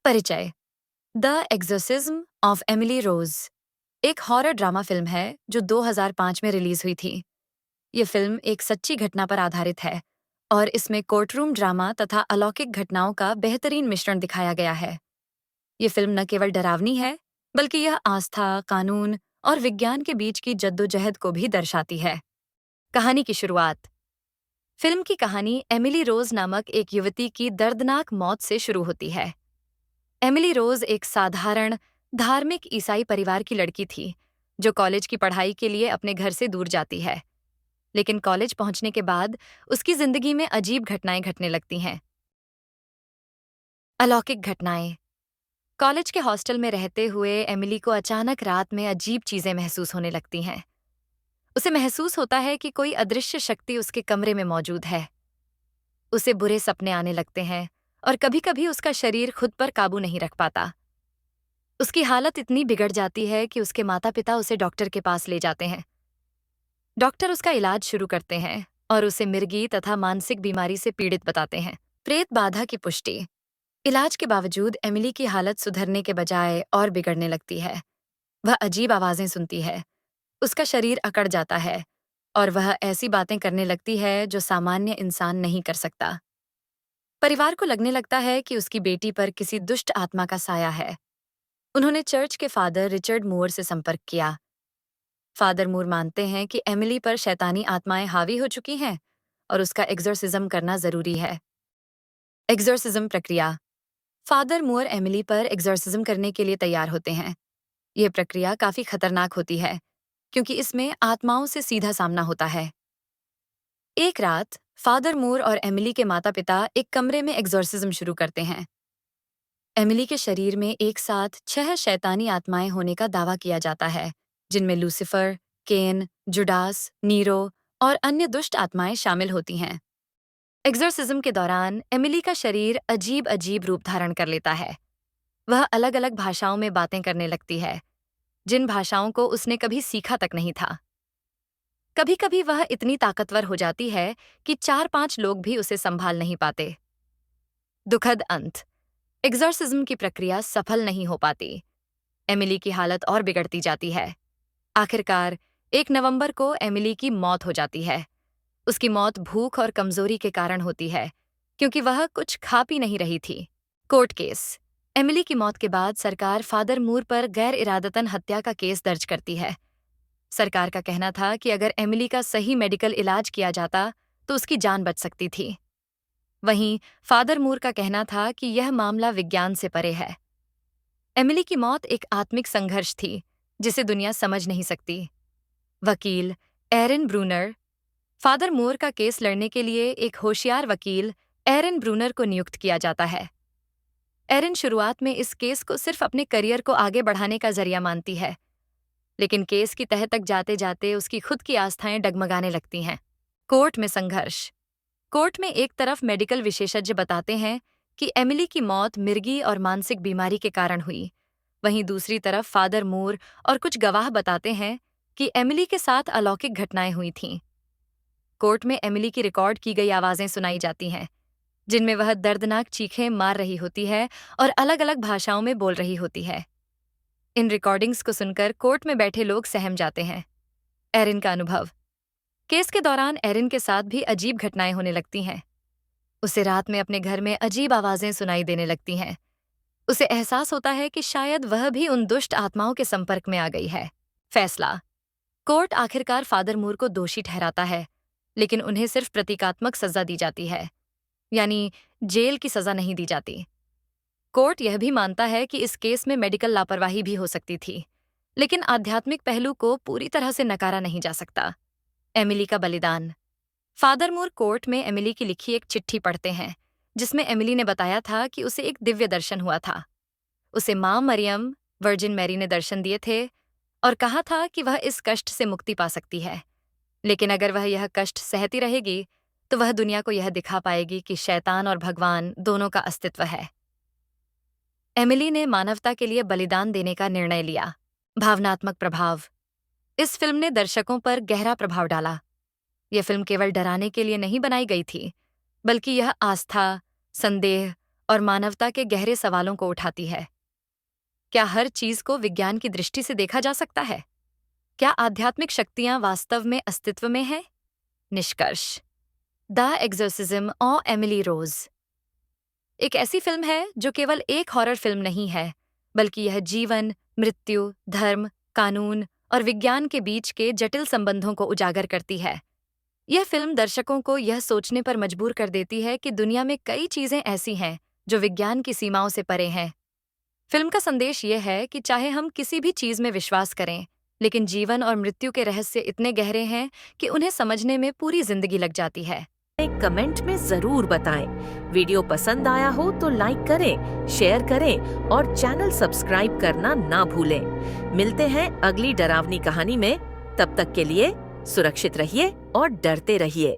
परिचय। The exorcism of Emily Rose एक horror drama film है जो 2005 में रिलीज हुई थी। ये फिल्म एक सच्ची घटना पर आधारित है और इसमें कोर्टरूम ड्रामा तथा अलौकिक घटनाओं का बेहतरीन मिश्रण दिखाया गया है। ये फिल्म न केवल डरावनी है, बल्कि यह आस्था, कानून और विज्ञान के बीच की जद्दोजहद को भी दर्शाती है। कहानी की शुरुआत। फिल्म की कहानी एमिली रोज नामक एक युवती की दर्दनाक मौत से शुरू होती है। एमिली रोज एक साधारण, धार्मिक ईसाई परिवार की लड़की थी, जो कॉलेज की पढ़ाई के लिए अपने घर से दूर जाती है। लेकिन कॉलेज पहुंचने के बाद उसकी जिंदगी में अजीब घटनाएं घटने लगती हैं। अलौकिक घटनाएं। कॉलेज के हॉस्टल में रहते हुए एमिली को अचानक रात में अजीब चीजें महसूस होने लगती हैं। उसे महसूस होता है कि कोई अदृश्य शक्ति उसके कमरे में मौजूद है। उसे बुरे सपने आने लगते हैं और कभी-कभी उसका शरीर खुद पर काबू नहीं रख पाता। उसकी हालत इतनी बिगड़ जाती है कि उसके माता-पिता उसे डॉक्टर के पास ले जाते हैं। डॉक्टर उसका इलाज शुरू करते हैं और उसे मिर्गी तथा मानसिक बीमारी से पीड़ित बताते हैं। प्रेत बाधा की पुष्टि। इलाज के बावजूद एमिली की हालत सुधरने के बजाय और बिगड़ने लगती है। वह अजीब आवाजें सुनती है, उसका शरीर अकड़ जाता है और वह ऐसी बातें करने लगती है जो सामान्य इंसान नहीं कर सकता। परिवार को लगने लगता है कि उसकी बेटी पर किसी दुष्ट आत्मा का साया है। उन्होंने चर्च के फादर रिचर्ड मूर से संपर्क किया। फादर मूर मानते हैं कि एमिली पर शैतानी आत्माएं हावी हो चुकी हैं और उसका एक्सोर्सिज्म करना जरूरी है। एक्सोर्सिज्म प्रक्रिया। फादर मूर एमिली पर एक्सोर्सिज्म करने के लिए तैयार होते हैं। यह प्रक्रिया काफी खतरनाक होती है, क्योंकि इसमें आत्माओं से सीधा सामना होता है। एक रात फादर मूर और एमिली के माता-पिता एक कमरे में एक्सोर्सिज्म शुरू करते हैं। एमिली के शरीर में एक साथ 6 शैतानी आत्माएं होने का दावा किया जाता है, जिनमें लूसिफर, केन, जुडास, नीरो और अन्य दुष्ट आत्माएं शामिल होती हैं। एक्सोर्सिज्म के दौरान एमिली का शरीर अजीब अजीब रूप धारण कर लेता है। वह अलग अलग भाषाओं में बातें करने लगती है, जिन भाषाओं को उसने कभी सीखा तक नहीं था। कभी कभी वह इतनी ताकतवर हो जाती है कि 4-5 लोग भी उसे संभाल नहीं पाते। दुखद अंत। एक्सोर्सिज्म की प्रक्रिया सफल नहीं हो पाती। एमिली की हालत और बिगड़ती जाती है। आखिरकार 1 नवंबर को एमिली की मौत हो जाती है। उसकी मौत भूख और कमजोरी के कारण होती है, क्योंकि वह कुछ खा पी नहीं रही थी। Court case. एमिली की मौत के बाद सरकार फादर मूर पर गैर इरादतन हत्या का केस दर्ज करती है। सरकार का कहना था कि अगर एमिली का सही मेडिकल इलाज किया जाता तो उसकी जान बच सकती थी। वहीं फादर मूर का कहना था कि यह मामला विज्ञान से परे है। एमिली की मौत एक आत्मिक संघर्ष थी, जिसे दुनिया समझ नहीं सकती। वकील एरिन ब्रूनर। फादर मूर का केस लड़ने के लिए एक होशियार वकील एरिन ब्रूनर को नियुक्त किया जाता है। एरिन शुरुआत में इस केस को सिर्फ अपने करियर को आगे बढ़ाने का जरिया मानती है, लेकिन केस की तह तक जाते जाते उसकी खुद की आस्थाएं डगमगाने लगती हैं। कोर्ट में संघर्ष। कोर्ट में एक तरफ मेडिकल विशेषज्ञ बताते हैं कि एमिली की मौत मिर्गी और मानसिक बीमारी के कारण हुई। वहीं दूसरी तरफ फादर मूर और कुछ गवाह बताते हैं कि एमिली के साथ अलौकिक घटनाएं हुई थीं। कोर्ट में एमिली की रिकॉर्ड की गई आवाजें सुनाई जाती हैं, जिनमें वह दर्दनाक चीखें मार रही होती है और अलग-अलग भाषाओं में बोल रही होती है। इन रिकॉर्डिंग्स को सुनकर कोर्ट में बैठे लोग सहम जाते हैं। एरिन का अनुभव। केस के दौरान एरिन के साथ भी अजीब घटनाएं होने लगती हैं। उसे रात में अपने घर में अजीब आवाजें सुनाई देने लगती हैं। उसे एहसास होता है कि शायद वह भी उन दुष्ट आत्माओं के संपर्क में आ गई है। फैसला। कोर्ट आखिरकार फादर मूर को दोषी ठहराता है, लेकिन उन्हें सिर्फ प्रतीकात्मक सजा दी जाती है, यानी जेल की सजा नहीं दी जाती। कोर्ट यह भी मानता है कि इस केस में मेडिकल लापरवाही भी हो सकती थी, लेकिन आध्यात्मिक पहलू को पूरी तरह से नकारा नहीं जा सकता। एमिली का बलिदान। फादर मूर कोर्ट में एमिली की लिखी एक चिट्ठी पढ़ते हैं, जिसमें एमिली ने बताया था कि उसे एक दिव्य दर्शन हुआ था। उसे मां मरियम, वर्जिन मैरी ने दर्शन दिए थे और कहा था कि वह इस कष्ट से मुक्ति पा सकती है, लेकिन अगर वह यह कष्ट सहती रहेगी तो वह दुनिया को यह दिखा पाएगी कि शैतान और भगवान दोनों का अस्तित्व है। एमिली ने मानवता के लिए बलिदान देने का निर्णय लिया। भावनात्मक प्रभाव। इस फिल्म ने दर्शकों पर गहरा प्रभाव डाला। यह फिल्म केवल डराने के लिए नहीं बनाई गई थी, बल्कि यह आस्था, संदेह और मानवता के गहरे सवालों को उठाती है। क्या हर चीज को विज्ञान की दृष्टि से देखा जा सकता है? क्या आध्यात्मिक शक्तियां वास्तव में अस्तित्व में हैं? निष्कर्ष: द एक्सोर्सिज्म और एमिली रोज एक ऐसी फिल्म है जो केवल एक हॉरर फिल्म नहीं है, बल्कि यह जीवन, मृत्यु, धर्म, कानून और विज्ञान के बीच के जटिल संबंधों को उजागर करती है। यह फिल्म दर्शकों को यह सोचने पर मजबूर कर देती है कि दुनिया में कई चीजें ऐसी हैं जो विज्ञान की सीमाओं से परे हैं। फिल्म का संदेश यह है कि चाहे हम किसी भी चीज में विश्वास करें, लेकिन जीवन और मृत्यु के रहस्य इतने गहरे हैं कि उन्हें समझने में पूरी जिंदगी लग जाती है। एक कमेंट में जरूर बताएं। वीडियो पसंद आया हो तो लाइक करें, शेयर करें और चैनल सब्सक्राइब करना ना भूलें। मिलते हैं अगली डरावनी कहानी में। तब तक के लिए सुरक्षित रहिए और डरते रहिए।